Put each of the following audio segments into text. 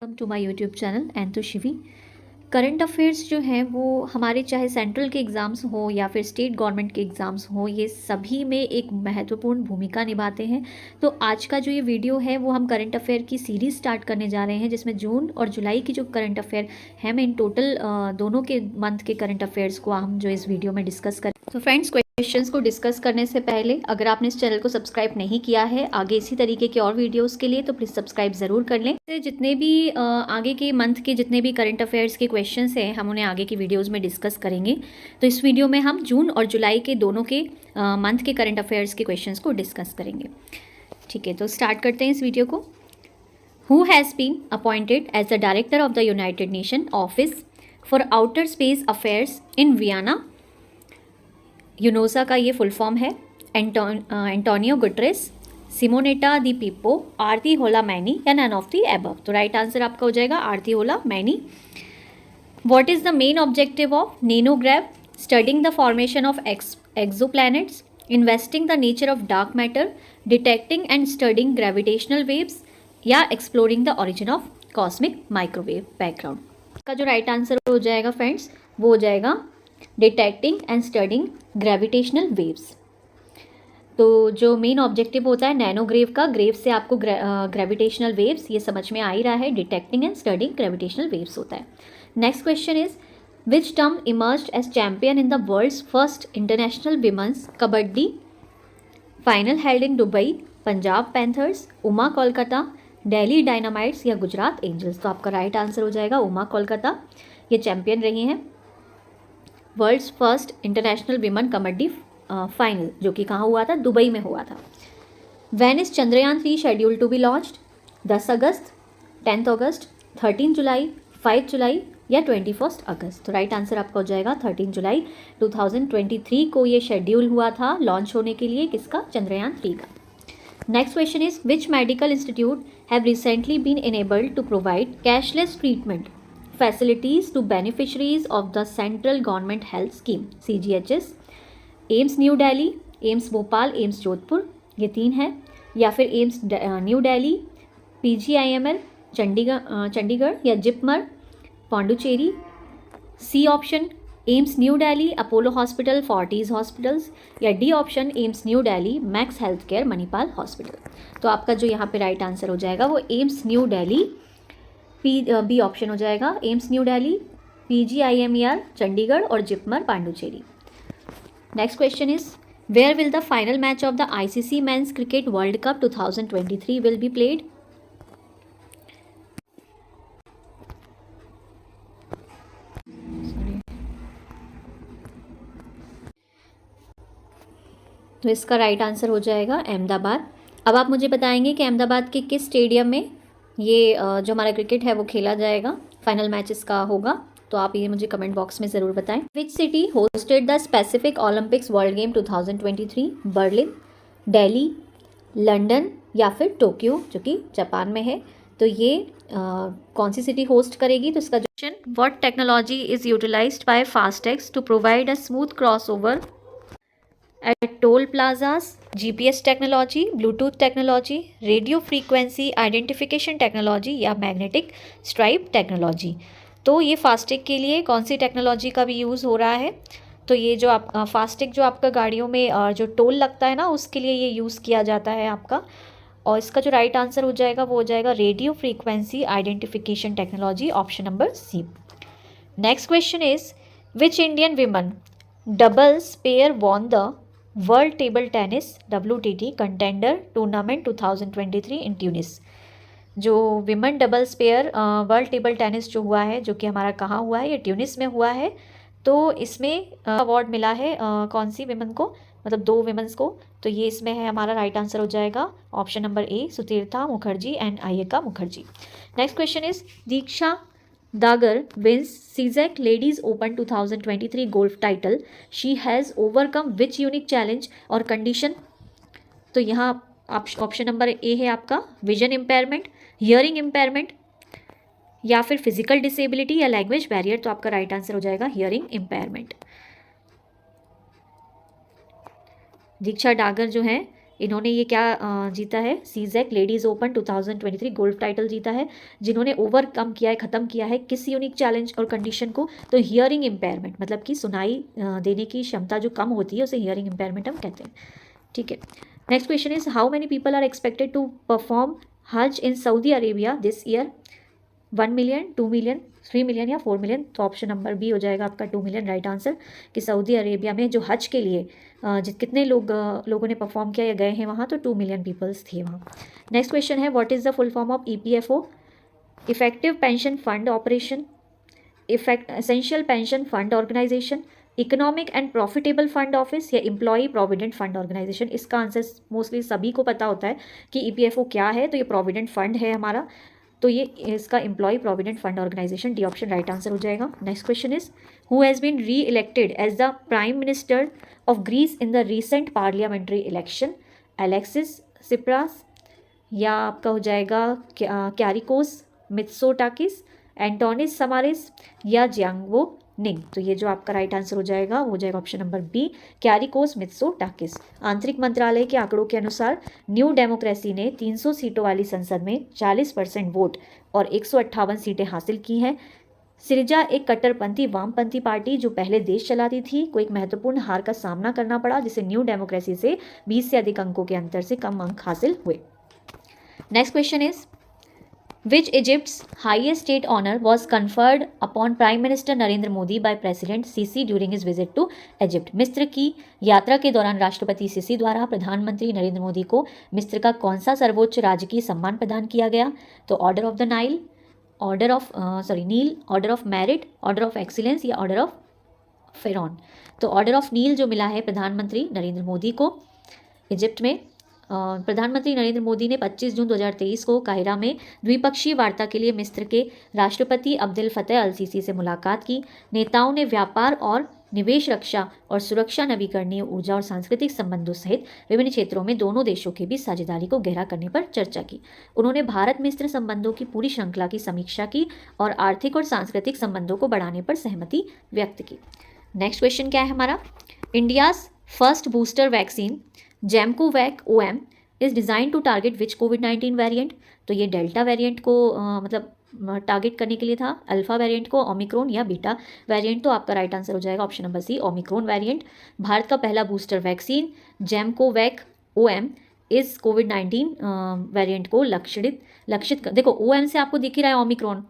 Welcome to my YouTube channel एंतो शिवी। Current affairs जो हैं वो हमारे चाहे सेंट्रल के एग्ज़ाम्स हो या फिर स्टेट गवर्नमेंट के एग्ज़ाम्स हो, ये सभी में एक महत्वपूर्ण भूमिका निभाते हैं। तो आज का जो ये वीडियो है वो हम करंट अफेयर की सीरीज़ स्टार्ट करने जा रहे हैं, जिसमें जून और जुलाई की जो करंट अफेयर हैं, मैं इन टोटल दोनों के मंथ के करंट अफेयर्स को हम जो इस वीडियो में डिस्कस करें। तो फ्रेंड्स, क्वेश्चंस को डिस्कस करने से पहले अगर आपने इस चैनल को सब्सक्राइब नहीं किया है आगे इसी तरीके के और वीडियोस के लिए, तो प्लीज़ सब्सक्राइब ज़रूर कर लें। जितने भी आगे के मंथ के जितने भी करंट अफेयर्स के क्वेश्चंस हैं, हम उन्हें आगे की वीडियोस में डिस्कस करेंगे। तो इस वीडियो में हम जून और जुलाई के दोनों के मंथ के करंट अफेयर्स के क्वेश्चंस को डिस्कस करेंगे। ठीक है, तो स्टार्ट करते हैं इस वीडियो को। Who has been appointed as the director of the United Nation office for outer space affairs in Vienna? UNOOSA का ये फुल फॉर्म है। Antonio Guterres, Simonetta Di Pippo, Aarti Holla Maini या नन ऑफ दी एबव? तो right answer आपका हो जाएगा Aarti Holla Maini. What is the main objective of NANOGrav? Studying the formation of exoplanets, investing the nature of dark matter, detecting and studying gravitational waves या exploring the origin of cosmic microwave background? इसका जो right answer हो जाएगा friends वो हो जाएगा detecting and studying gravitational waves. तो जो मेन ऑब्जेक्टिव होता है नैनोग्रेव का, ग्रेव से आपको ग्रेविटेशनल वेव्स ये समझ में आ ही रहा है, detecting and studying gravitational waves होता है। Next question is which team emerged as champion in the world's first international women's kabaddi final held in Dubai? Punjab Panthers, Uma Kolkata, Delhi Dynamites या गुजरात एंजल्स? तो आपका राइट आंसर हो जाएगा उमा कोलकाता। ये चैंपियन रही हैं world's first international women kabaddi final, जो कि कहाँ हुआ था? दुबई में हुआ था। When is Chandrayaan 3 scheduled to be launched? 10 अगस्त, 10 अगस्त, 13 जुलाई, 5 जुलाई या 21 अगस्त? तो राइट आंसर आपका हो जाएगा 13 जुलाई 2023 को ये शेड्यूल हुआ था लॉन्च होने के लिए, किसका? चंद्रयान 3 का। Next question is which medical institute have recently been enabled to provide cashless treatment facilities to beneficiaries of the Central Government Health Scheme CGHS? AIIMS new Delhi, AIIMS Bhopal, AIIMS Jodhpur, ये 3 है, या फिर एम्स न्यू दिल्ली, PGIML चंडीगढ़ या JIPMER Pondicherry? C option AIIMS new Delhi, Apollo hospital, Fortis hospitals या D option AIIMS new Delhi, Max Health Care, Manipal hospital? तो आपका जो यहाँ पे राइट आंसर हो जाएगा वो AIIMS new Delhi, B option हो जाएगा एम्स न्यू दिल्ली, PGIMER चंडीगढ़ और JIPMER Pondicherry. Next question is where will the final match of the ICC men's cricket world cup 2023 will be played? तो इसका राइट आंसर हो जाएगा अहमदाबाद। अब आप मुझे बताएंगे कि अहमदाबाद के किस स्टेडियम में ये जो हमारा क्रिकेट है वो खेला जाएगा, फाइनल मैच इसका होगा? तो आप ये मुझे कमेंट बॉक्स में ज़रूर बताएं। Which city hosted the specific Olympics world game 2023? Berlin, Delhi, London या फिर टोक्यो, जो कि जापान में है? तो ये कौन सी सिटी होस्ट करेगी? तो इसका question what technology is utilised by FASTags to provide a smooth cross over at toll plazas? GPS technology, Bluetooth technology, radio frequency identification technology या मैग्नेटिक स्ट्राइप टेक्नोलॉजी? तो ये फास्टैग के लिए कौन सी टेक्नोलॉजी का भी यूज़ हो रहा है? तो ये जो आप फास्टैग जो आपका गाड़ियों में जो टोल लगता है ना, उसके लिए ये यूज़ किया जाता है आपका। और इसका जो राइट आंसर हो जाएगा वो हो जाएगा radio frequency identification technology, option number C. Next question is which Indian women doubles pair won the world table tennis WTT contender tournament 2023 in Tunis? जो women doubles pair world table tennis जो हुआ है, जो कि हमारा कहाँ हुआ है? ये ट्यूनिस में हुआ है। तो इसमें अवार्ड मिला है कौन सी विमेन को? मतलब 2 विमेंस को। तो ये इसमें है हमारा राइट आंसर हो जाएगा option number A, Sutirtha Mukherjee and Ayhika Mukherjee. Next question is Diksha Dagar wins CZEC Ladies Open 2023 golf title. She has overcome which unique challenge और condition? तो यहाँ ऑप्शन नंबर ए है आपका विजन इम्पेयरमेंट, हियरिंग इम्पेयरमेंट या फिर फिजिकल डिसेबिलिटी या लैंग्वेज बैरियर? तो आपका राइट आंसर हो जाएगा हियरिंग इम्पेयरमेंट। दीक्षा डागर जो है इन्होंने ये क्या जीता है, सीजैक लेडीज़ ओपन 2023 गोल्ड टाइटल जीता है। जिन्होंने ओवरकम किया है, ख़त्म किया है किस यूनिक चैलेंज और कंडीशन को, तो हियरिंग इम्पेयरमेंट, मतलब कि सुनाई देने की क्षमता जो कम होती है उसे हियरिंग इम्पेयरमेंट हम कहते हैं। ठीक है, next question is how many people are expected to perform Hajj in Saudi Arabia this year, 1 million, 2 million, 3 million या 4 मिलियन। तो ऑप्शन नंबर बी हो जाएगा आपका 2 मिलियन राइट आंसर, कि सऊदी अरेबिया में जो हज के लिए कितने लोगों ने परफॉर्म किया या गए हैं वहाँ, तो 2 मिलियन पीपल्स थे वहाँ। नेक्स्ट क्वेश्चन है what is the full form of EPFO, effective pension fund operation, essential pension fund organisation, economic and profitable fund office या एम्प्लॉई प्रोविडेंट फंड ऑर्गेनाइजेशन। इसका आंसर मोस्टली सभी को पता होता है कि EPFO क्या है, तो ये प्रोविडेंट फंड है हमारा, तो ये इसका employ provident fund organisation, D option right answer हो जाएगा। Next question is who has been re-elected as the prime minister of Greece in the recent parliamentary election, Alexis Tsipras या आपका हो जाएगा क्यारिकोस मित्सोटाकिस, एंटोनिस समारिस या जियांगवो निंग। तो ये जो आपका राइट आंसर हो जाएगा वो हो जाएगा ऑप्शन नंबर बी, क्यारिकोस मित्सोटाकिस। आंतरिक मंत्रालय के आंकड़ों के अनुसार न्यू डेमोक्रेसी ने 300 सीटों वाली संसद में 40% वोट और 158 सीटें हासिल की हैं। सिरिजा एक कट्टरपंथी वामपंथी पार्टी जो पहले देश चलाती थी को एक महत्वपूर्ण हार का सामना करना पड़ा, जिसे न्यू डेमोक्रेसी से 20 से अधिक अंकों के अंतर से कम अंक हासिल हुए। Next question is Which Egypt's highest state honor was conferred upon Prime Minister Narendra Modi by President CC during his visit to Egypt? मिस्र की यात्रा के दौरान राष्ट्रपति सीसी द्वारा प्रधानमंत्री नरेंद्र मोदी को मिस्र का कौन सा सर्वोच्च राजकीय सम्मान प्रदान किया गया? तो ऑर्डर ऑफ द नाइल, नील, order of merit, order of excellence या ऑर्डर ऑफ फेरॉन। तो ऑर्डर ऑफ नील जो मिला है प्रधानमंत्री नरेंद्र मोदी को इजिप्ट में। प्रधानमंत्री नरेंद्र मोदी ने 25 जून 2023 को काहिरा में द्विपक्षीय वार्ता के लिए मिस्र के राष्ट्रपति अब्देल फतेह अल सीसी से मुलाकात की। नेताओं ने व्यापार और निवेश, रक्षा और सुरक्षा, नवीकरणीय ऊर्जा और सांस्कृतिक संबंधों सहित विभिन्न क्षेत्रों में दोनों देशों के बीच साझेदारी को गहरा करने पर चर्चा की। उन्होंने भारत मिस्र संबंधों की पूरी श्रृंखला की समीक्षा की और आर्थिक और सांस्कृतिक संबंधों को बढ़ाने पर सहमति व्यक्त की। नेक्स्ट क्वेश्चन क्या है हमारा, India's first booster vaccine GEMCOVAC OM is designed to target which कोविड-19 वेरिएंट। तो ये डेल्टा वेरिएंट को मतलब टारगेट करने के लिए था, अल्फा वेरिएंट को, ओमिक्रॉन या बीटा वेरिएंट। तो आपका राइट आंसर हो जाएगा option number C, Omicron variant. भारत का पहला बूस्टर वैक्सीन जेमकोवैक OM इस कोविड-19 वेरिएंट को लक्षित देखो OM से आपको दिख ही रहा है ओमिक्रॉन,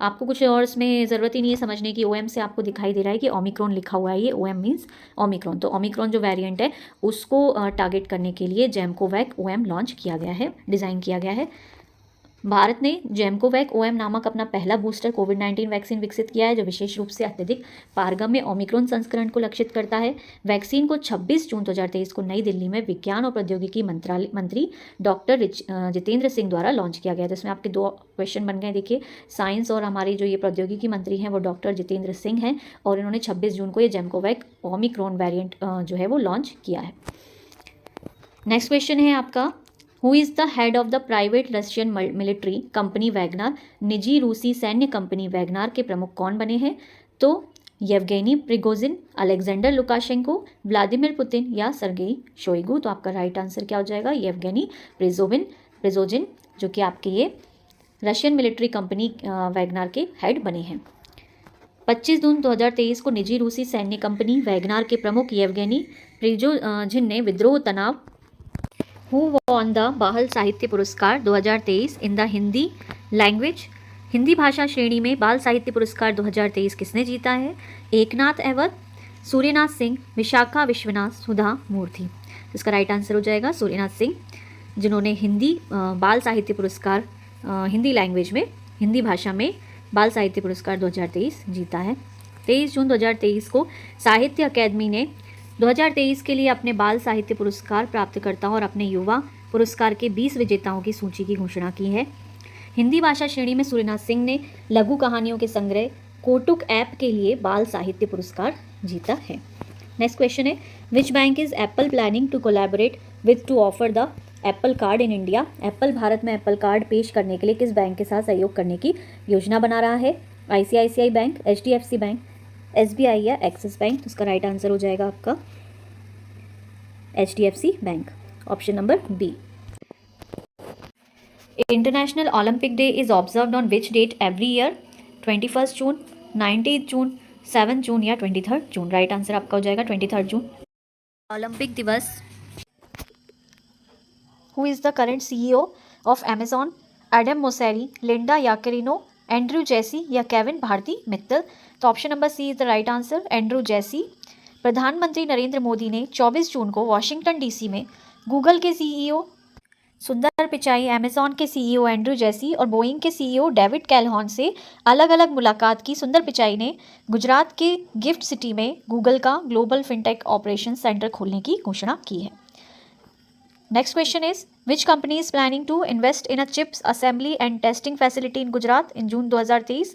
आपको कुछ और इसमें ज़रूरत ही नहीं है समझने की, OM से आपको दिखाई दे रहा है कि ओमिक्रॉन लिखा हुआ है, ये OM मीन्स ओमिक्रॉन। तो ओमिक्रॉन जो वेरिएंट है उसको टारगेट करने के लिए जेमकोवैक OM लॉन्च किया गया है, डिज़ाइन किया गया है। भारत ने जेमकोवैक OM नामक अपना पहला बूस्टर कोविड-19 वैक्सीन विकसित किया है, जो विशेष रूप से अत्यधिक पारगम्य ओमिक्रॉन संस्करण को लक्षित करता है। वैक्सीन को 26 जून 2023 को नई दिल्ली में विज्ञान और प्रौद्योगिकी मंत्री डॉक्टर जितेंद्र सिंह द्वारा लॉन्च किया गया। तो इसमें आपके दो क्वेश्चन बन गए, देखिए साइंस और हमारी जो ये प्रौद्योगिकी मंत्री हैं वो डॉक्टर जितेंद्र सिंह हैं, और इन्होंने 26 जून को ये जेमकोवैक ओमिक्रॉन वेरिएंट जो है वो लॉन्च किया है। नेक्स्ट क्वेश्चन है आपका, who is the head of the private Russian military company Wagner. निजी रूसी सैन्य कंपनी वैगनार के प्रमुख कौन बने हैं? तो Yevgeny Prigozhin, Alexander Lukashenko, Vladimir Putin या सर्गेई शोइगु। तो आपका राइट आंसर क्या हो जाएगा, येवगेनी प्रिगोजिन, जो कि आपके ये रशियन मिलिट्री कंपनी वैगनार के हेड बने हैं। 25 जून 2023 को निजी रूसी सैन्य कंपनी वैगनार के प्रमुख येवगेनी प्रिगोजिन ने विद्रोह तनाव हु वॉन द बाल साहित्य पुरस्कार 2023 in the Hindi language. Hindi भाषा श्रेणी में बाल साहित्य पुरस्कार 2023 किसने जीता है? एकनाथ एवध, सूर्यनाथ सिंह, विशाखा विश्वनाथ, सुधा मूर्ति। इसका राइट आंसर हो जाएगा सूर्यनाथ सिंह, जिन्होंने हिंदी बाल साहित्य पुरस्कार हिंदी लैंग्वेज में, हिंदी भाषा में बाल साहित्य पुरस्कार 2023 जीता है। 23 जून 2023 को साहित्य अकादमी ने 2023 के लिए अपने बाल साहित्य पुरस्कार प्राप्तकर्ताओं और अपने युवा पुरस्कार के 20 विजेताओं की सूची की घोषणा की है। हिंदी भाषा श्रेणी में सूर्यनाथ सिंह ने लघु कहानियों के संग्रह कोटुक ऐप के लिए बाल साहित्य पुरस्कार जीता है। नेक्स्ट क्वेश्चन है, which bank is Apple planning to collaborate with to offer the Apple card in India. Apple भारत में एप्पल कार्ड पेश करने के लिए किस बैंक के साथ सहयोग करने की योजना बना रहा है? ICICI bank, HDFC bank, SBI या एक्सिस बैंक। तो इसका राइट आंसर हो जाएगा आपका HDFC bank. Option number B. International Olympic day is observed on which date every year? 21 June, 19 June, 7 June या 23 जून? राइट आंसर आपका हो जाएगा 23 जून। ओलंपिक दिवस। Who is the current CEO of Amazon? Adam Mosseri, Linda Yaccarino, Andrew Jassy या Kevin Bharti Mittal? तो option number C is the right answer, Andrew Jassy. प्रधानमंत्री नरेंद्र मोदी ने 24 जून को वॉशिंगटन डीसी में गूगल के CEO सुंदर पिचाई, अमेजॉन के CEO एंड्रू जेसी और बोइंग के CEO डेविड कैलहॉन से अलग अलग मुलाकात की। सुंदर पिचाई ने गुजरात के गिफ्ट सिटी में गूगल का ग्लोबल फिनटेक ऑपरेशन सेंटर खोलने की घोषणा की है। Next question is which company is planning to invest in a chips assembly and testing facility in Gujarat in June 2023?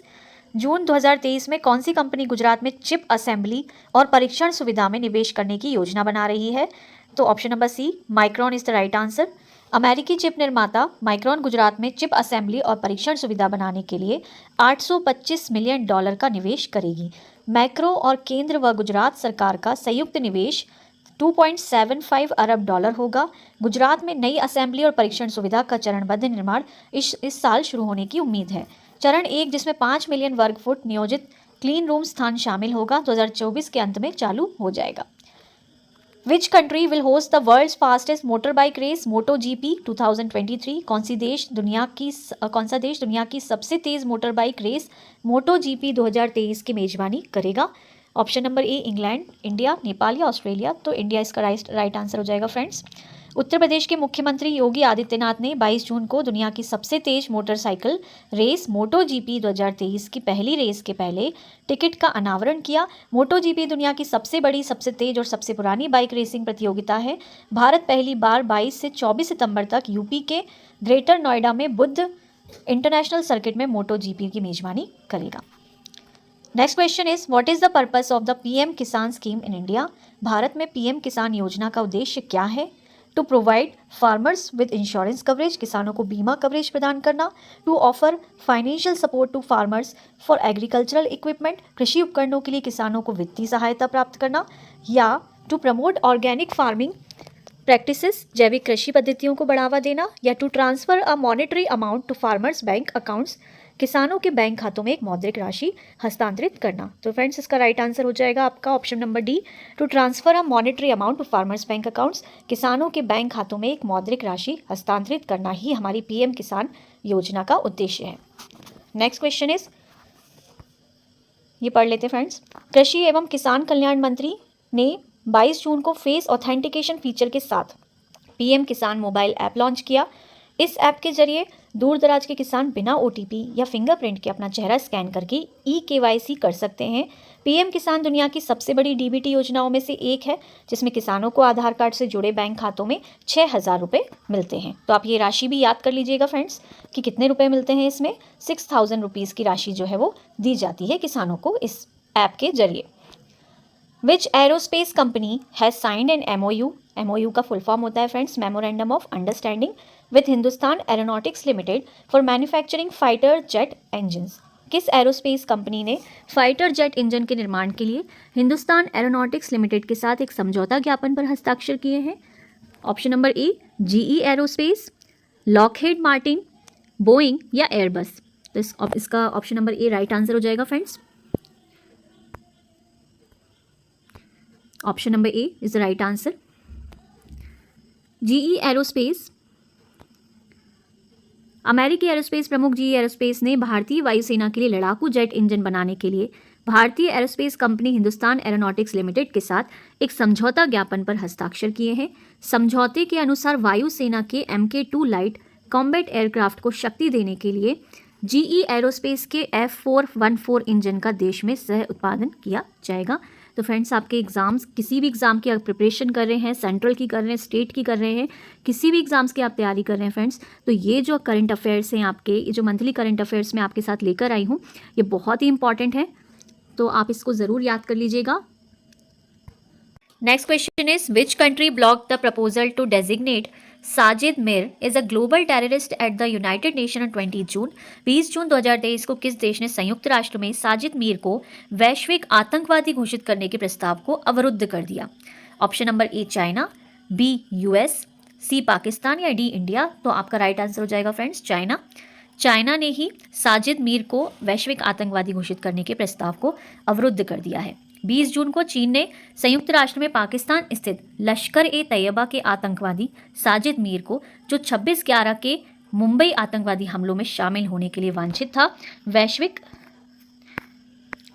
जून 2023 में कौन सी कंपनी गुजरात में चिप असेंबली और परीक्षण सुविधा में निवेश करने की योजना बना रही है? तो option number C, Micron is the right answer. अमेरिकी चिप निर्माता माइक्रॉन गुजरात में चिप असेंबली और परीक्षण सुविधा बनाने के लिए $825 मिलियन का निवेश करेगी। मैक्रो और केंद्र व गुजरात सरकार का संयुक्त निवेश $2.75 अरब होगा। गुजरात में नई असेंबली और परीक्षण सुविधा का चरणबद्ध निर्माण इस साल शुरू होने की उम्मीद है। चरण 1 जिसमें 5 मिलियन वर्ग फुट नियोजित क्लीन रूम स्थान शामिल होगा 2024 के अंत में चालू हो जाएगा। Which country will host the world's fastest motor bike race moto GP 2023? कौन सा देश दुनिया की सबसे तेज motor bike race moto GP 2023 की मेजबानी करेगा? Option number A, England, India, Nepal या ऑस्ट्रेलिया? तो इंडिया इसका राइट आंसर हो जाएगा फ्रेंड्स। उत्तर प्रदेश के मुख्यमंत्री योगी आदित्यनाथ ने 22 जून को दुनिया की सबसे तेज मोटरसाइकिल रेस मोटो GP 2023 की पहली रेस के पहले टिकट का अनावरण किया। मोटो GP दुनिया की सबसे बड़ी, सबसे तेज और सबसे पुरानी बाइक रेसिंग प्रतियोगिता है। भारत पहली बार 22 से 24 सितंबर तक यूपी के ग्रेटर नोएडा में बुद्ध इंटरनेशनल सर्किट में मोटो GP की मेजबानी करेगा। Next question is what is the purpose of the PM Kisan scheme in India? भारत में PM किसान योजना का उद्देश्य क्या है? To provide farmers with insurance coverage, किसानों को बीमा कवरेज प्रदान करना। To offer financial support to farmers for agricultural equipment, कृषि उपकरणों के लिए किसानों को वित्तीय सहायता प्राप्त करना। या to promote organic farming practices, जैविक कृषि पद्धतियों को बढ़ावा देना। या to transfer a monetary amount to farmers bank accounts, किसानों के बैंक खातों में एक मौद्रिक राशि हस्तांतरित करना। तो फ्रेंड्स इसका राइट आंसर हो जाएगा आपका option number D, to transfer a monetary amount to farmers bank accounts, किसानों के बैंक खातों में एक मौद्रिक राशि हस्तांतरित करना ही हमारी PM किसान योजना का उद्देश्य है। नेक्स्ट क्वेश्चन इज, ये पढ़ लेते फ्रेंड्स। कृषि एवं किसान कल्याण मंत्री ने 22 जून को फेस ऑथेंटिकेशन फीचर के साथ PM किसान मोबाइल ऐप लॉन्च किया। इस ऐप के जरिए दूर दराज के किसान बिना OTP या फिंगरप्रिंट के अपना चेहरा स्कैन करके eKYC कर सकते हैं। PM किसान दुनिया की सबसे बड़ी DBT योजनाओं में से एक है, जिसमें किसानों को आधार कार्ड से जुड़े बैंक खातों में 6,000 रुपये मिलते हैं। तो आप ये राशि भी याद कर लीजिएगा फ्रेंड्स कि कितने रुपए मिलते हैं इसमें। 6,000 रुपीज़ की राशि जो है वो दी जाती है किसानों को इस ऐप के जरिए। Which aerospace company has signed an MOU का फुल फॉर्म होता है friends memorandum of understanding with Hindustan Aeronautics Limited for manufacturing fighter jet engines? किस एरोस्पेस कंपनी ने फाइटर जेट इंजन के निर्माण के लिए हिंदुस्तान एरोनॉटिक्स लिमिटेड के साथ एक समझौता ज्ञापन पर हस्ताक्षर किए हैं? ऑप्शन नंबर ए, GE aerospace, Lockheed Martin, Boeing या एयरबस? तो इसका ऑप्शन नंबर ए राइट आंसर हो जाएगा friends. Option number A is the right answer. GE aerospace, अमेरिकी एरोस्पेस प्रमुख GE एरोस्पेस ने भारतीय वायुसेना के लिए लड़ाकू जेट इंजन बनाने के लिए भारतीय aerospace company Hindustan Aeronautics limited के साथ एक समझौता ज्ञापन पर हस्ताक्षर किए हैं। समझौते के अनुसार वायुसेना के MK2 लाइट कॉम्बैट एयरक्राफ्ट को शक्ति देने के लिए GE एरोस्पेस के F414 इंजन का देश में सह उत्पादन किया जाएगा। तो फ्रेंड्स आपके एग्ज़ाम्स, किसी भी एग्ज़ाम की आप प्रिपरेशन कर रहे हैं, सेंट्रल की कर रहे हैं, स्टेट की कर रहे हैं, किसी भी एग्ज़ाम्स की आप तैयारी कर रहे हैं फ्रेंड्स, तो ये जो करंट अफेयर्स हैं आपके, ये जो मंथली करंट अफेयर्स मैं आपके साथ लेकर आई हूँ, ये बहुत ही इंपॉर्टेंट है, तो आप इसको ज़रूर याद कर लीजिएगा। Next question is which country block the proposal to designate Sajid Mir is a global terrorist at the United Nation on 20 June? 20 जून 2023 को किस देश ने संयुक्त राष्ट्र में साजिद मीर को वैश्विक आतंकवादी घोषित करने के प्रस्ताव को अवरुद्ध कर दिया? ऑप्शन नंबर ए, चाइना, B, US, सी पाकिस्तान या डी इंडिया? तो आपका राइट आंसर हो जाएगा फ्रेंड्स चाइना। चाइना ने ही साजिद मीर को वैश्विक आतंकवादी घोषित करने के प्रस्ताव को अवरुद्ध कर दिया है। 20 जून को चीन ने संयुक्त राष्ट्र में पाकिस्तान स्थित लश्कर-ए-तैयबा के आतंकवादी साजिद मीर को, जो 26/11 के मुंबई आतंकवादी हमलों में शामिल होने के लिए वांछित था, वैश्विक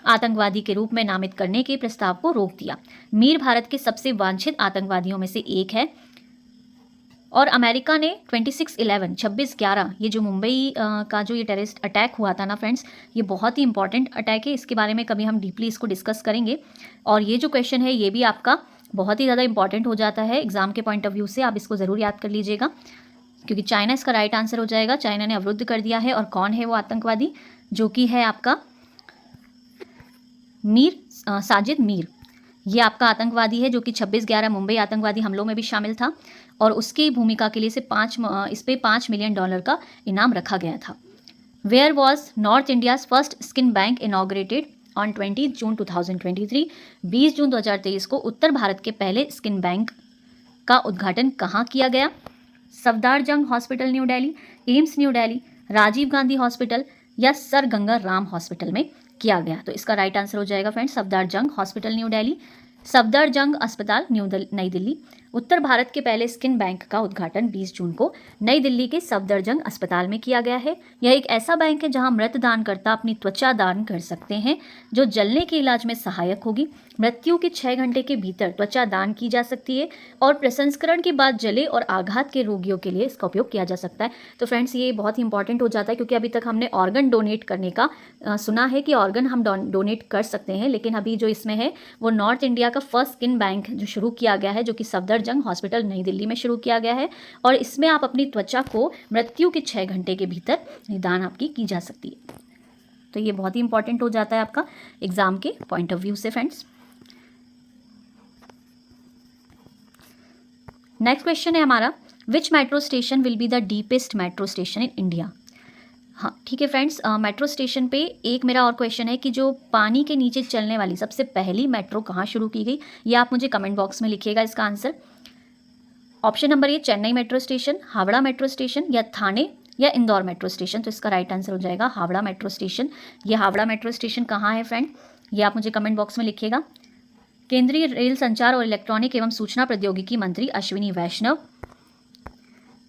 आतंकवादी के रूप में नामित करने के प्रस्ताव को रोक दिया। मीर भारत के सबसे वांछित आतंकवादियों में से एक है और अमेरिका ने 26/11 ये जो मुंबई का जो ये टेररिस्ट अटैक हुआ था ना फ्रेंड्स, ये बहुत ही इंपॉर्टेंट अटैक है। इसके बारे में कभी हम डीपली इसको डिस्कस करेंगे। और ये जो क्वेश्चन है ये भी आपका बहुत ही ज़्यादा इंपॉर्टेंट हो जाता है एग्जाम के पॉइंट ऑफ व्यू से। आप इसको ज़रूर याद कर लीजिएगा, क्योंकि चाइना इसका राइट आंसर हो जाएगा। चाइना ने अवरुद्ध कर दिया है। और कौन है वो आतंकवादी? जो कि है आपका साजिद मीर। ये आपका आतंकवादी है जो कि 26/11 मुंबई आतंकवादी हमलों में भी शामिल था और उसकी भूमिका के लिए इस पे $5 मिलियन का इनाम रखा गया था। Where was north India's first skin bank inaugurated on 20 जून 2023? 20 जून 2023 को उत्तर भारत के पहले स्किन बैंक का उद्घाटन कहाँ किया गया? Safdarjung hospital new Delhi, AIIMS new Delhi, Rajiv Gandhi hospital या सर गंगा राम हॉस्पिटल में किया गया? तो इसका राइट आंसर हो जाएगा friends Safdarjung hospital new Delhi, Safdarjung अस्पताल नई दिल्ली। उत्तर भारत के पहले स्किन बैंक का उद्घाटन 20 जून को नई दिल्ली के सफदरजंग अस्पताल में किया गया है। यह एक ऐसा बैंक है जहां मृत दानकर्ता अपनी त्वचा दान कर सकते हैं, जो जलने के इलाज में सहायक होगी। मृत्यु के 6 घंटे के भीतर त्वचा दान की जा सकती है और प्रसंस्करण के बाद जले और आघात के रोगियों के लिए इसका उपयोग किया जा सकता है। तो फ्रेंड्स ये बहुत ही इंपॉर्टेंट हो जाता है, क्योंकि अभी तक हमने ऑर्गन डोनेट करने का सुना है कि ऑर्गन हम डोनेट कर सकते हैं, लेकिन अभी जो इसमें है वो नॉर्थ इंडिया का फर्स्ट स्किन बैंक जो शुरू किया गया है, जो कि सफदरजंग हॉस्पिटल नई दिल्ली में शुरू किया गया है। और इसमें आप अपनी त्वचा को मृत्यु के 6 घंटे के भीतर निदान आपकी की जा सकती है। तो ये बहुत ही इंपॉर्टेंट हो जाता है आपका एग्जाम के पॉइंट ऑफ व्यू से फ्रेंड्स। नेक्स्ट क्वेश्चन है हमारा, which metro station will be the deepest metro station in India? हाँ ठीक है फ्रेंड्स, मेट्रो स्टेशन पे एक मेरा और क्वेश्चन है कि जो पानी के नीचे चलने वाली सबसे पहली मेट्रो कहाँ शुरू की गई? ये आप मुझे कमेंट बॉक्स में लिखिएगा इसका आंसर। ऑप्शन नंबर ए Chennai metro station, Howrah metro station या थाने या इंदौर मेट्रो स्टेशन? तो इसका राइट आंसर हो जाएगा हावड़ा मेट्रो स्टेशन। ये हावड़ा मेट्रो स्टेशन कहाँ है फ्रेंड, ये आप मुझे कमेंट बॉक्स में लिखिएगा। केंद्रीय रेल संचार और इलेक्ट्रॉनिक एवं सूचना प्रौद्योगिकी मंत्री अश्विनी वैष्णव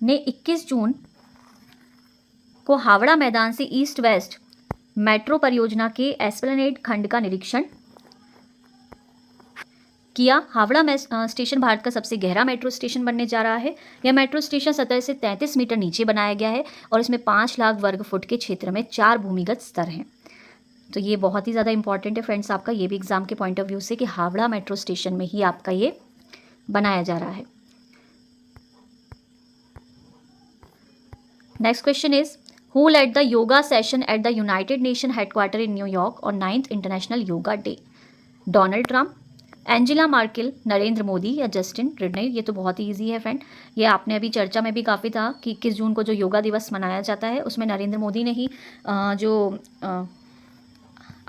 ने 21 जून को हावड़ा मैदान से ईस्ट वेस्ट मेट्रो परियोजना के एस्प्लेनेड खंड का निरीक्षण किया। हावड़ा स्टेशन भारत का सबसे गहरा मेट्रो स्टेशन बनने जा रहा है। यह मेट्रो स्टेशन सतह से 33 मीटर नीचे बनाया गया है और इसमें 5 लाख वर्ग फुट के क्षेत्र में 4 भूमिगत स्तर हैं। तो ये बहुत ही ज़्यादा इंपॉर्टेंट है फ्रेंड्स आपका, ये भी एग्जाम के पॉइंट ऑफ व्यू से कि हावड़ा मेट्रो स्टेशन में ही आपका ये बनाया जा रहा है। Next question is, who led the yoga session at the United Nation headquarter in New York और 9th international yoga day? Donald Trump, Angela Merkel, Narendra Modi या जस्टिन ट्रूडेau? ये तो बहुत ही ईजी है फ्रेंड, ये आपने अभी चर्चा में भी काफ़ी था कि 21 जून को जो योगा दिवस मनाया जाता है उसमें नरेंद्र मोदी ने ही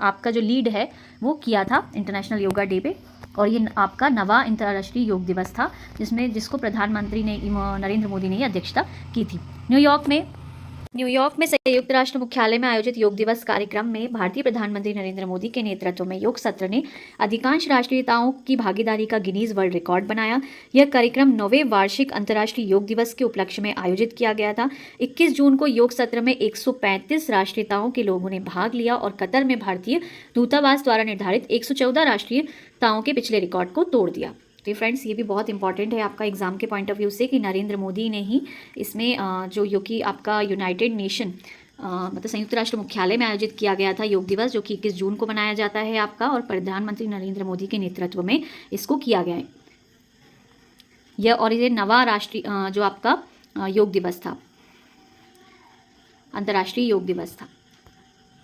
आपका जो लीड है वो किया था इंटरनेशनल योगा डे पे। और ये आपका 9वां अंतर्राष्ट्रीय योग दिवस था जिसको प्रधानमंत्री ने नरेंद्र मोदी ने ही अध्यक्षता की थी। न्यूयॉर्क में संयुक्त राष्ट्र मुख्यालय में आयोजित योग दिवस कार्यक्रम में भारतीय प्रधानमंत्री नरेंद्र मोदी के नेतृत्व में योग सत्र ने अधिकांश राष्ट्रीयताओं की भागीदारी का गिनीज वर्ल्ड रिकॉर्ड बनाया। यह कार्यक्रम 9वें वार्षिक अंतर्राष्ट्रीय योग दिवस के उपलक्ष्य में आयोजित किया गया था। 21 जून को योग सत्र में 135 राष्ट्रीयताओं के लोगों ने भाग लिया और कतर में भारतीय दूतावास द्वारा निर्धारित 114 राष्ट्रीयताओं के पिछले रिकॉर्ड को तोड़ दिया। तो फ्रेंड्स ये भी बहुत इंपॉर्टेंट है आपका एग्जाम के पॉइंट ऑफ व्यू से कि नरेंद्र मोदी ने ही इसमें जो कि आपका यूनाइटेड नेशन मतलब संयुक्त राष्ट्र मुख्यालय में आयोजित किया गया था योग दिवस, जो कि 21 जून को मनाया जाता है आपका, और प्रधानमंत्री नरेंद्र मोदी के नेतृत्व में इसको किया गया है ये 9वां राष्ट्रीय जो आपका योग दिवस था, अंतर्राष्ट्रीय योग दिवस था।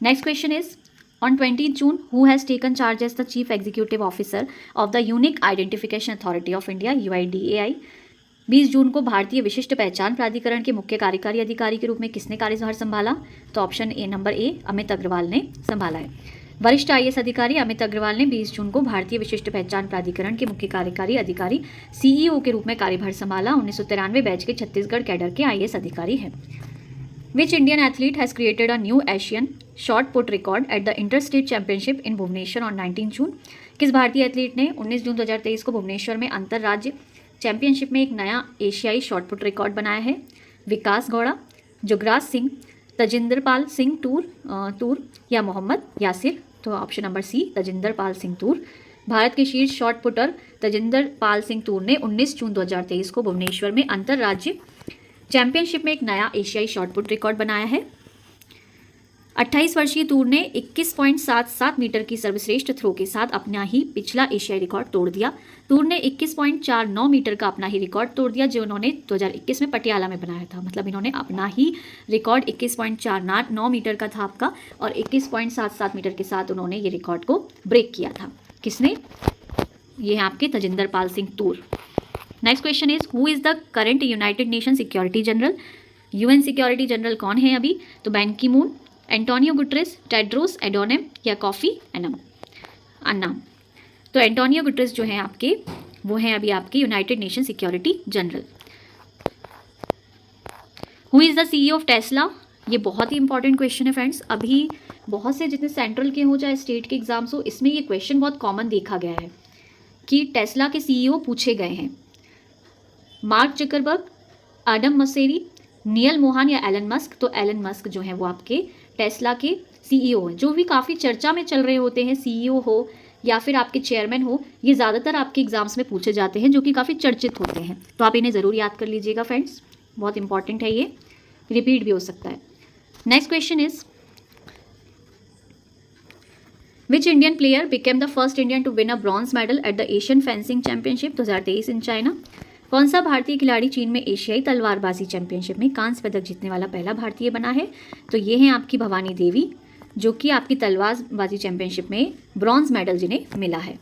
Next question is, On 20th June, who has taken charge as the Chief Executive Officer of the Unique Identification Authority of India (UIDAI)? 20 जून को भारतीय विशिष्ट पहचान प्राधिकरण के मुख्य कार्यकारी अधिकारी के रूप में किसने कार्यभार संभाला? तो option number A Amit Agarwal ने संभाला है। वरिष्ठ आईएएस अधिकारी अमित अग्रवाल ने 20 जून को भारतीय विशिष्ट पहचान प्राधिकरण के मुख्य कार्यकारी अधिकारी सीईओ के रूप में कार्यभार संभाला। 1993 बैच के छत्तीसगढ़ कैडर के आईएएस अधिकारी हैं। Which Indian athlete has created a new Asian shot put record at the inter state championship in Bhubaneswar on 19 June. किस भारतीय एथलीट ने 19 जून 2023 को भुवनेश्वर में अंतर राज्य चैंपियनशिप में एक नया एशियाई शॉर्ट पुट रिकॉर्ड बनाया है? विकास गौड़ा, जुगराज सिंह, तजिंदरपाल सिंह तूर या मोहम्मद यासिर? तो option number C, Tajinderpal Singh Toor. Bharat के शीर्ष शॉट पुटर तजिंदरपाल सिंह तूर ने 19 जून 2023 को भुवनेश्वर में अंतर्राज्य चैंपियनशिप में एक नया एशियाई शॉट पुट रिकॉर्ड बनाया है। 28 वर्षीय तूर ने 21.77 मीटर की सर्वश्रेष्ठ थ्रो के साथ अपना ही पिछला एशियाई रिकॉर्ड तोड़ दिया। तूर ने 21.49 मीटर का अपना ही रिकॉर्ड तोड़ दिया जो उन्होंने 2021 में पटियाला में बनाया था। मतलब इन्होंने अपना ही रिकॉर्ड 21.49 मीटर का था आपका, और 21.77 मीटर के साथ उन्होंने ये रिकॉर्ड को ब्रेक किया था। किसने? ये हैं आपके Tajinderpal Singh Toor. Next question is who is the current United Nation security general? UN security general कौन है अभी? तो Ban Ki Moon, Antonio Guterres, Tedros Adhanom या कॉफी अन्नाम? तो एंटोनियो गुटरेस जो हैं आपके, वो हैं अभी आपके United Nation security general. Who is the CEO of Tesla? ये बहुत ही इंपॉर्टेंट क्वेश्चन है फ्रेंड्स। अभी बहुत से जितने सेंट्रल के हो चाहे स्टेट के एग्जाम्स हो, इसमें ये क्वेश्चन बहुत कॉमन देखा गया है कि टेस्ला के सीईओ पूछे गए हैं। Mark Zuckerberg, Adam Mosseri, Neal Mohan या एलन मस्क? तो एलन मस्क जो है वो आपके टेस्ला के सीईओ हैं, जो भी काफ़ी चर्चा में चल रहे होते हैं। सीईओ हो या फिर आपके चेयरमैन हो, ये ज़्यादातर आपके एग्जाम्स में पूछे जाते हैं, जो कि काफ़ी चर्चित होते हैं। तो आप इन्हें ज़रूर याद कर लीजिएगा फ्रेंड्स, बहुत इंपॉर्टेंट है, ये रिपीट भी हो सकता है। Next question is which Indian player became the first Indian to win a bronze medal at the Asian fencing championship 2023 in China? कौन सा भारतीय खिलाड़ी चीन में एशियाई तलवारबाजी चैंपियनशिप में कांस्य पदक जीतने वाला पहला भारतीय बना है? तो ये हैं आपकी भवानी देवी, जो कि आपकी तलवारबाजी चैंपियनशिप में ब्रॉन्ज मेडल जिन्हें मिला है।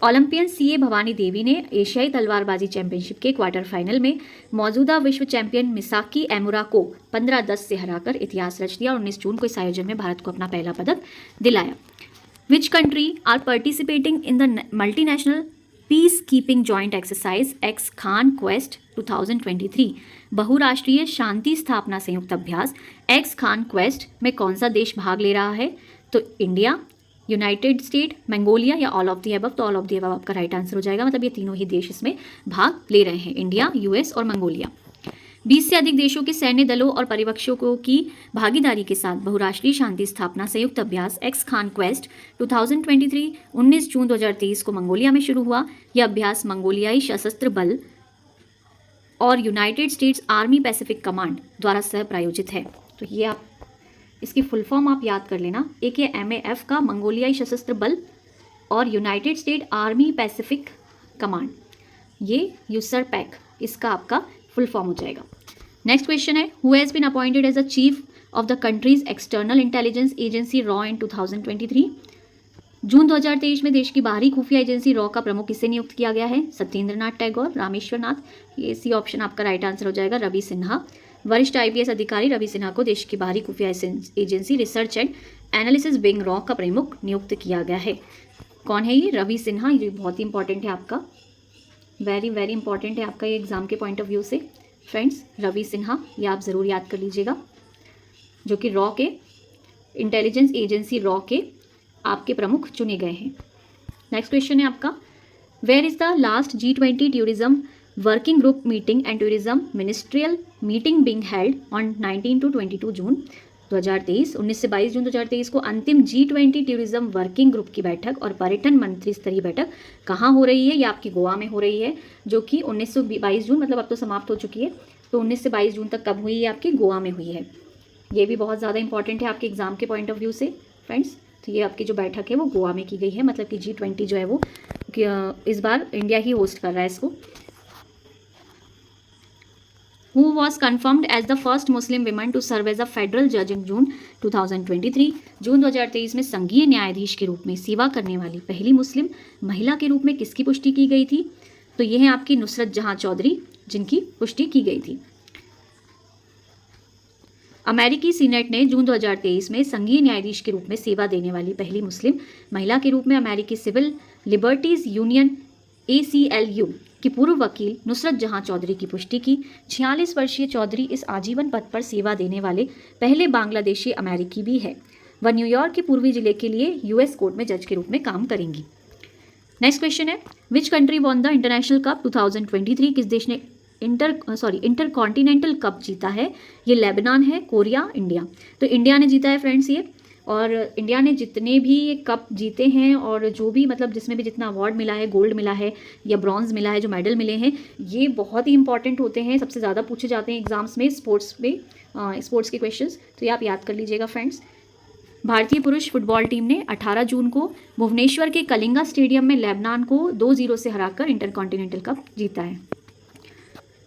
ओलंपियन सीए भवानी देवी ने एशियाई तलवारबाजी चैंपियनशिप के क्वार्टर फाइनल में मौजूदा विश्व चैंपियन मिसाकी एमुरा को 15-10 से हराकर इतिहास रच दिया और 19 जून को इस आयोजन में भारत को अपना पहला पदक दिलाया। Which country are participating in the multinational peace keeping joint exercise ex Khaan quest 2023? बहुराष्ट्रीय शांति स्थापना संयुक्त अभ्यास एक्स खान क्वेस्ट में कौन सा देश भाग ले रहा है? तो इंडिया, यूनाइटेड स्टेट, मंगोलिया या ऑल ऑफ द अबव? तो ऑल ऑफ द अबव आपका राइट आंसर हो जाएगा। मतलब ये तीनों ही देश इसमें भाग ले रहे हैं, इंडिया, यूएस और मंगोलिया। 20 से अधिक देशों के सैन्य दलों और परिरक्षकों की भागीदारी के साथ बहुराष्ट्रीय शांति स्थापना संयुक्त अभ्यास एक्स खान क्वेस्ट 2023 19 जून 2023 को मंगोलिया में शुरू हुआ। यह अभ्यास मंगोलियाई सशस्त्र बल और United states army Pacific command द्वारा सह प्रायोजित है। तो ये आप इसकी फुल फॉर्म आप याद कर लेना। एक है MAF का मंगोलियाई सशस्त्र बल और United State Army Pacific Command, ये यूसरपैक इसका आपका फुल फॉर्म हो जाएगा। नेक्स्ट क्वेश्चन है who has been appointed as the chief of the country's external intelligence agency रॉ इन 2023? जून 2023 में देश की बाहरी खुफिया एजेंसी रॉ का प्रमुख किसे नियुक्त किया गया है? सत्येंद्रनाथ टैगोर, रामेश्वर नाथ? ये सी ऑप्शन आपका राइट आंसर हो जाएगा, रवि सिन्हा। वरिष्ठ IPS अधिकारी रवि सिन्हा को देश की बाहरी खुफिया agency research and analysis wing raw का प्रमुख नियुक्त किया गया है। कौन है ये? रवि सिन्हा। ये बहुत ही इंपॉर्टेंट है आपका, वेरी वेरी इंपॉर्टेंट है आपका ये एग्जाम के पॉइंट ऑफ व्यू से फ्रेंड्स। रवि सिन्हा, ये आप ज़रूर याद कर लीजिएगा, जो कि रॉ के इंटेलिजेंस एजेंसी रॉ के आपके प्रमुख चुने गए हैं। नेक्स्ट क्वेश्चन है आपका where is the last G20 tourism working group meeting and tourism ministerial meeting being held on 19 to 22 June 2023? 19 से 22 जून 2023 को अंतिम G20 टूरिज्म वर्किंग ग्रुप की बैठक और पर्यटन मंत्री स्तरीय बैठक कहाँ हो रही है? ये आपकी गोवा में हो रही है, जो कि 19 से 22 जून, मतलब अब तो समाप्त हो चुकी है। तो 19 से 22 जून तक कब हुई है? आपकी गोवा में हुई है। ये भी बहुत ज़्यादा इंपॉर्टेंट है आपके एग्जाम के पॉइंट ऑफ व्यू से फ्रेंड्स। तो ये आपकी जो बैठक है वो गोवा में की गई है, मतलब कि G20 जो है वो इस बार इंडिया ही होस्ट कर रहा है इसको। Who was confirmed as the first Muslim woman to serve as a federal judge in June 2023? जून 2023 में संघीय न्यायाधीश के रूप में सेवा करने वाली पहली मुस्लिम महिला के रूप में किसकी पुष्टि की गई थी? तो ये है आपकी नुसरत जहां चौधरी, जिनकी पुष्टि की गई थी। अमेरिकी सीनेट ने जून 2023 में संघीय न्यायाधीश के रूप में सेवा देने वाली पहली मुस्लिम महिला के रूप में अमेरिकी सिविल लिबर्टीज यूनियन ACLU की पूर्व वकील नुसरत जहां चौधरी की पुष्टि की। 46 वर्षीय चौधरी इस आजीवन पद पर सेवा देने वाले पहले बांग्लादेशी अमेरिकी भी है। वह न्यूयॉर्क के पूर्वी जिले के लिए US कोर्ट में जज के रूप में काम करेंगी। नेक्स्ट क्वेश्चन है, which country won the international cup 2023? किस देश ने इंटर कॉन्टिनेंटल कप जीता है? ये लेबनान है, कोरिया, इंडिया। तो इंडिया ने जीता है फ्रेंड्स ये। और इंडिया ने जितने भी ये कप जीते हैं और जो भी मतलब जिसमें भी जितना अवार्ड मिला है, गोल्ड मिला है या ब्रॉन्ज मिला है, जो मेडल मिले हैं, ये बहुत ही इंपॉर्टेंट होते हैं, सबसे ज़्यादा पूछे जाते हैं एग्जाम्स में, स्पोर्ट्स के क्वेश्चंस। तो ये आप याद कर लीजिएगा फ्रेंड्स। भारतीय पुरुष फुटबॉल टीम ने 18 जून को भुवनेश्वर के कलिंगा स्टेडियम में लेबनान को 2-0 से हराकर इंटरकॉन्टिनेंटल कप जीता है।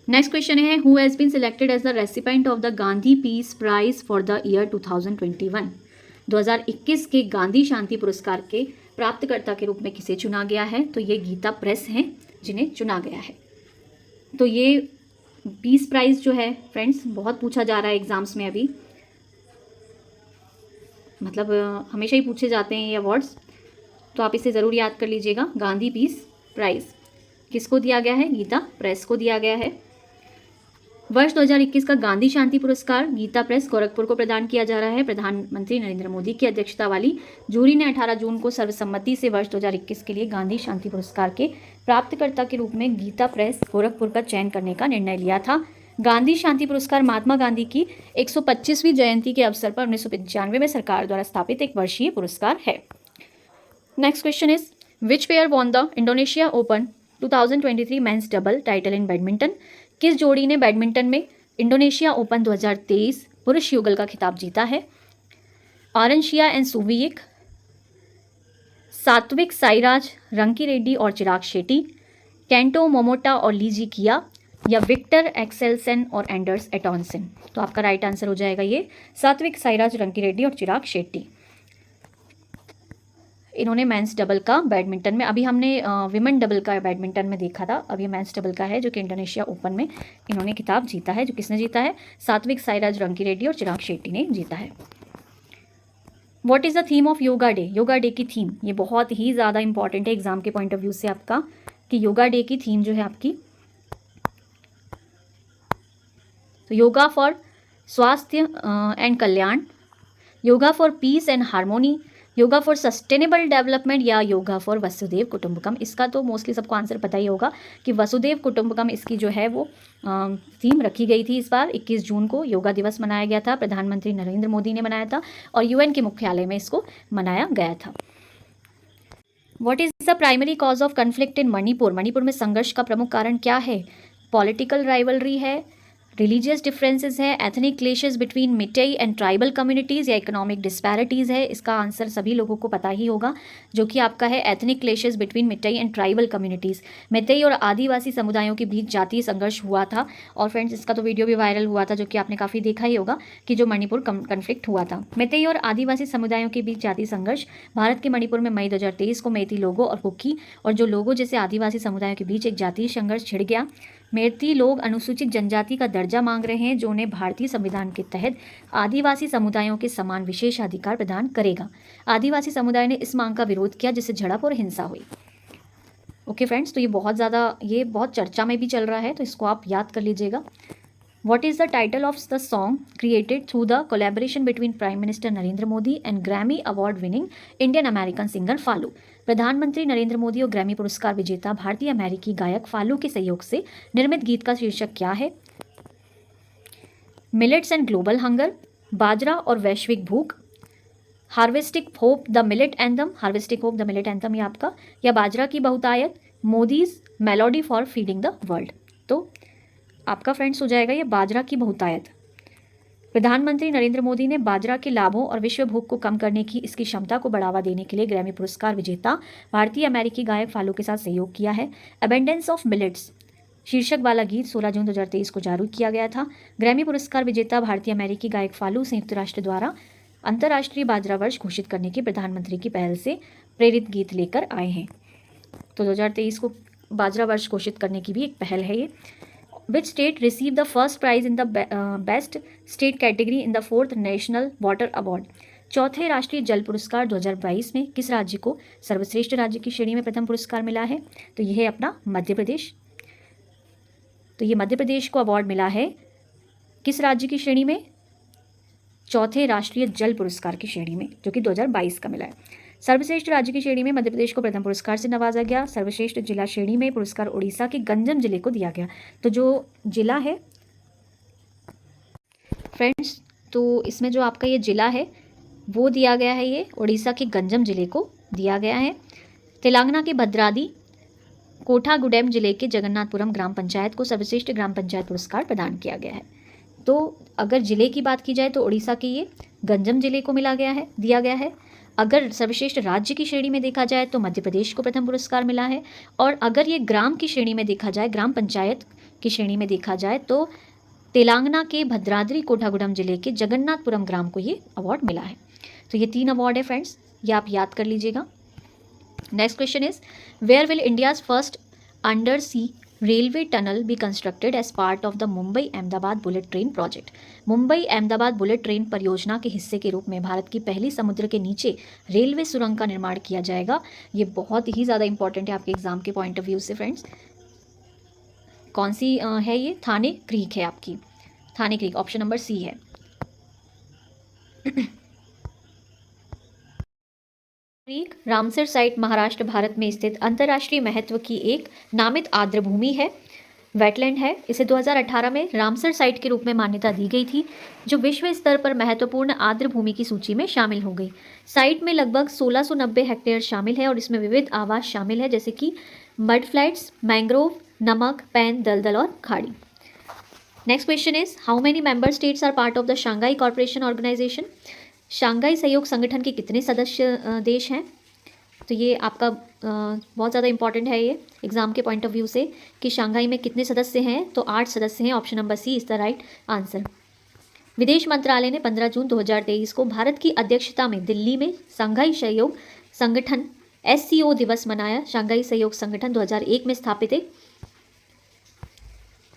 नेक्स्ट क्वेश्चन है, who has been selected as the recipient of the Gandhi peace prize for the year 2021? 2021 के गांधी शांति पुरस्कार के प्राप्तकर्ता के रूप में किसे चुना गया है? तो ये गीता प्रेस हैं जिन्हें चुना गया है। तो ये पीस प्राइज जो है फ्रेंड्स बहुत पूछा जा रहा है एग्जाम्स में अभी, मतलब हमेशा ही पूछे जाते हैं ये अवार्ड्स, तो आप इसे ज़रूर याद कर लीजिएगा। गांधी पीस प्राइज़ किसको दिया गया है? गीता प्रेस को दिया गया है। वर्ष 2021 का गांधी शांति पुरस्कार गीता प्रेस गोरखपुर को प्रदान किया जा रहा है। प्रधानमंत्री नरेंद्र मोदी की अध्यक्षता वाली जूरी ने 18 जून को सर्वसम्मति से वर्ष 2021 के लिए गांधी शांति पुरस्कार के प्राप्तकर्ता के रूप में गीता प्रेस गोरखपुर का चयन करने का निर्णय लिया था। गांधी शांति पुरस्कार महात्मा गांधी की 125वीं जयंती के अवसर पर 1995 में सरकार द्वारा स्थापित एक वर्षीय पुरस्कार है। Next question is, which pair won the Indonesia open 2023 men's double title in badminton? किस जोड़ी ने बैडमिंटन में इंडोनेशिया ओपन 2023 पुरुष युगल का खिताब जीता है? आरंशिया एंड सुवीक, सात्विक साईराज रंकी रेड्डी और चिराग शेट्टी, केंटो मोमोटा और लीजी किया, या विक्टर एक्सेलसन और एंडर्स एटॉनसन? तो आपका राइट आंसर हो जाएगा ये सात्विक साईराज रंकी रेड्डी और चिराग शेट्टी। इन्होंने मेंस डबल का बैडमिंटन में, अभी हमने विमेन डबल का बैडमिंटन में देखा था, अब ये मेंस डबल का है जो कि इंडोनेशिया ओपन में इन्होंने खिताब जीता है। जो किसने जीता है? सात्विक साईराज रंकी रेड्डी और चिराग शेट्टी ने जीता है। What is the theme of yoga day? Yoga day की थीम ये बहुत ही ज़्यादा इंपॉर्टेंट है एग्जाम के पॉइंट ऑफ व्यू से आपका, कि योगा डे की थीम जो है आपकी, तो योगा फॉर स्वास्थ्य and Kalyan, yoga for piece and harmony, yoga for sustainable development, या योगा फॉर वसुदेव कुटुंबकम? इसका तो मोस्टली सबको आंसर पता ही होगा कि वसुदेव कुटुंबकम इसकी जो है वो थीम रखी गई थी। इस बार 21 जून को योगा दिवस मनाया गया था, प्रधानमंत्री नरेंद्र मोदी ने मनाया था और UN के मुख्यालय में इसको मनाया गया था। What is the primary cause of conflict in Manipur? Manipur में संघर्ष का प्रमुख कारण क्या है? पॉलिटिकल राइवलरी है, रिलीजियस डिफरेंसेस है, ethnic clashes between Meitei and tribal communities, या इकोनॉमिक डिस्पैरिटीज़ है? इसका आंसर सभी लोगों को पता ही होगा, जो कि आपका है ethnic clashes between Meitei and tribal communities. Meitei और आदिवासी समुदायों के बीच जातीय संघर्ष हुआ था, और फ्रेंड्स इसका तो वीडियो भी वायरल हुआ था जो कि आपने काफ़ी देखा ही होगा, कि जो मणिपुर कन्फ्लिक्ट हुआ था। मितेई और आदिवासी समुदायों के बीच जातीय संघर्ष भारत के मणिपुर में मई 2023 को मेती लोगों और कुकी और जो लोगों जैसे आदिवासी समुदायों के बीच एक जातीय संघर्ष छिड़ गया। मेती लोग अनुसूचित जनजाति का दर्जा मांग रहे हैं, जो उन्हें भारतीय संविधान के तहत आदिवासी समुदायों के समान विशेषाधिकार प्रदान करेगा। आदिवासी समुदाय ने इस मांग का विरोध किया, जिससे झड़प और हिंसा हुई। ओके फ्रेंड्स, तो ये बहुत चर्चा में भी चल रहा है, तो इसको आप याद कर लीजिएगा। What is the title of the song created through the collaboration between Prime Minister Narendra Modi and Grammy Award winning Indian American singer फालू? प्रधानमंत्री नरेंद्र मोदी और ग्रैमी पुरस्कार विजेता भारतीय अमेरिकी गायक फालू के सहयोग से निर्मित गीत का शीर्षक क्या है? मिलेट्स एंड ग्लोबल हंगर, बाजरा और वैश्विक भूख, harvesting hope the millet anthem, harvesting hope the millet anthem ये आपका, या बाजरा की बहुतायत, Modi's melody for feeding the world? तो आपका फ्रेंड्स हो जाएगा ये बाजरा की बहुतायत। प्रधानमंत्री नरेंद्र मोदी ने बाजरा के लाभों और विश्व भूख को कम करने की इसकी क्षमता को बढ़ावा देने के लिए ग्रैमी पुरस्कार विजेता भारतीय अमेरिकी गायक फालू के साथ सहयोग किया है। अबेंडेंस ऑफ मिलेट्स शीर्षक वाला गीत 16 जून 2023 को जारी किया गया था। ग्रैमी पुरस्कार विजेता भारतीय अमेरिकी गायक फालू संयुक्त राष्ट्र द्वारा अंतर्राष्ट्रीय बाजरा वर्ष घोषित करने की प्रधानमंत्री की पहल से प्रेरित गीत लेकर आए हैं। तो 2023 को बाजरा वर्ष घोषित करने की भी एक पहल है ये। Which state receive the first prize in the best state category in the 4th national water award. चौथे राष्ट्रीय जल पुरस्कार 2022 में किस राज्य को सर्वश्रेष्ठ राज्य की श्रेणी में प्रथम पुरस्कार मिला है? तो यह है अपना मध्य प्रदेश। तो ये मध्य प्रदेश को अवार्ड मिला है किस राज्य की श्रेणी में? चौथे राष्ट्रीय जल पुरस्कार की श्रेणी में, जो कि 2022 का मिला है। सर्वश्रेष्ठ राज्य की श्रेणी में मध्य प्रदेश को प्रथम पुरस्कार से नवाजा गया। सर्वश्रेष्ठ जिला श्रेणी में पुरस्कार उड़ीसा के गंजम जिले को दिया गया। तो जो जिला है फ्रेंड्स, तो इसमें जो आपका ये जिला है वो दिया गया है, ये उड़ीसा के गंजम जिले को दिया गया है। तेलंगाना के भद्राद्री कोठागुडेम जिले के जगन्नाथपुरम ग्राम पंचायत को सर्वश्रेष्ठ ग्राम पंचायत पुरस्कार प्रदान किया गया है। तो अगर जिले की बात की जाए तो उड़ीसा के ये गंजम जिले को दिया गया है। अगर सर्वश्रेष्ठ राज्य की श्रेणी में देखा जाए तो मध्य प्रदेश को प्रथम पुरस्कार मिला है। और अगर ये ग्राम की श्रेणी में देखा जाए, ग्राम पंचायत की श्रेणी में देखा जाए, तो तेलंगाना के भद्राद्री कोठागुडम जिले के जगन्नाथपुरम ग्राम को ये अवार्ड मिला है। तो ये 3 अवार्ड है फ्रेंड्स, ये आप याद कर लीजिएगा। Next question is where will India's first under sea railway tunnel be constructed as part of the Mumbai Ahmedabad bullet train project. Mumbai Ahmedabad bullet train परियोजना के हिस्से के रूप में भारत की पहली समुद्र के नीचे रेलवे सुरंग का निर्माण किया जाएगा। ये बहुत ही ज़्यादा इंपॉर्टेंट है आपके एग्जाम के पॉइंट ऑफ व्यू से फ्रेंड्स। कौन सी है ये? थाने क्रीक है आपकी, थाने क्रीक, ऑप्शन नंबर सी है। Creek Ramsar site Maharashtra Bharat में स्थित अंतर्राष्ट्रीय महत्व की एक नामित आर्द्र भूमि है, वेटलैंड है। इसे 2018 में रामसर साइट के रूप में मान्यता दी गई थी, जो विश्व स्तर पर महत्वपूर्ण आर्द्र भूमि की सूची में शामिल हो गई। साइट में लगभग 1690 हेक्टेयर शामिल है और इसमें विविध आवास शामिल है, जैसे कि मड फ्लैट्स, मैंग्रोव, नमक, पैन, दलदल और खाड़ी। Next question is how many member states are part of the Shanghai corporation organization. Shanghai सहयोग संगठन के कितने सदस्य देश हैं? तो ये आपका बहुत ज़्यादा इंपॉर्टेंट है ये एग्जाम के पॉइंट ऑफ व्यू से कि शंघाई में कितने सदस्य हैं। तो 8 सदस्य हैं, option number C is the right answer. विदेश मंत्रालय ने 15 जून 2023 को भारत की अध्यक्षता में दिल्ली में शंघाई सहयोग संगठन SCO दिवस मनाया। शंघाई सहयोग संगठन 2001 में स्थापित एक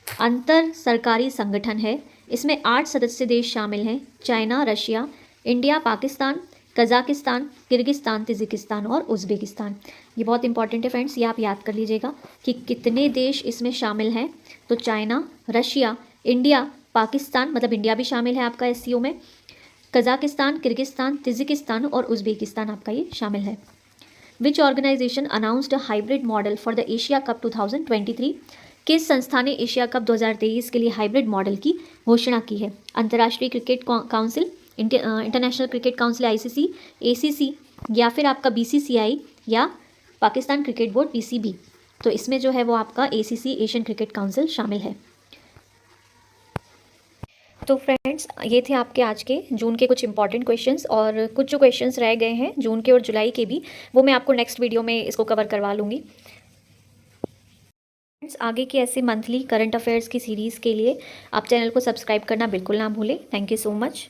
अंतर सरकारी संगठन है। इसमें 8 सदस्य देश शामिल हैं, China, Russia, India, Pakistan, Kazakhstan, Kyrgyzstan, Tajikistan और उज़्बेकिस्तान। ये बहुत इंपॉर्टेंट है फ्रेंड्स, ये आप याद कर लीजिएगा कि कितने देश इसमें शामिल हैं। तो चाइना, रशिया, इंडिया, पाकिस्तान, मतलब इंडिया भी शामिल है आपका SCO में, कजाकिस्तान, किर्गिस्तान, तजिकिस्तान और उज़्बेकिस्तान आपका ये शामिल है। Which organisation announced a hybrid model for the Asia Cup 2023। किस संस्था ने एशिया कप 2023 के लिए हाइब्रिड मॉडल की घोषणा की है? अंतर्राष्ट्रीय cricket council, international cricket council ICC, ACC या फिर आपका BCCI या पाकिस्तान क्रिकेट बोर्ड PCB। तो इसमें जो है वो आपका ACC, एशियन क्रिकेट काउंसिल शामिल है। तो फ्रेंड्स ये थे आपके आज के जून के कुछ इंपॉर्टेंट क्वेश्चंस, और कुछ जो क्वेश्चंस रह गए हैं जून के और जुलाई के भी, वो मैं आपको नेक्स्ट वीडियो में इसको कवर करवा लूँगी। आगे के ऐसे मंथली करंट अफेयर्स की सीरीज़ के लिए आप चैनल को सब्सक्राइब करना बिल्कुल ना भूलें। Thank you so much.